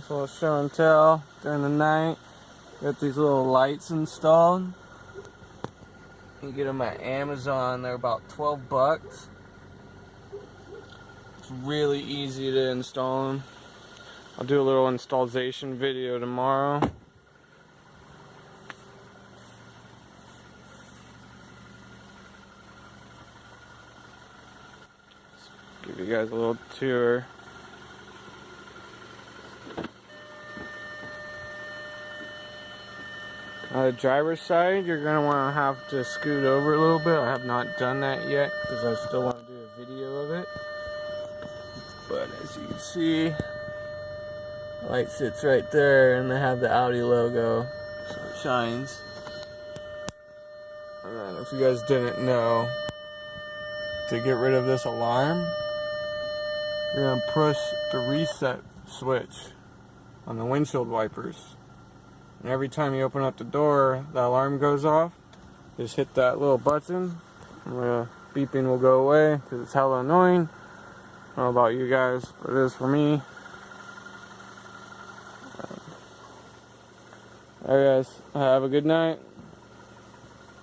Nice little show and tell during the night. Got these little lights installed. You get them at Amazon. They're about 12 bucks. It's really easy to install them. I'll do a little installation video tomorrow. Give you guys a little tour. On the driver's side, you're going to want to have to scoot over a little bit. I have not done that yet because I still want to do a video of it. But as you can see, the light sits right there and they have the Audi logo, so it shines. And then if you guys didn't know, to get rid of this alarm, you're going to push the reset switch on the windshield wipers. And every time you open up the door, the alarm goes off. Just hit that little button, and the beeping will go away because it's hella annoying. I don't know about you guys, but it is for me. Alright guys, have a good night.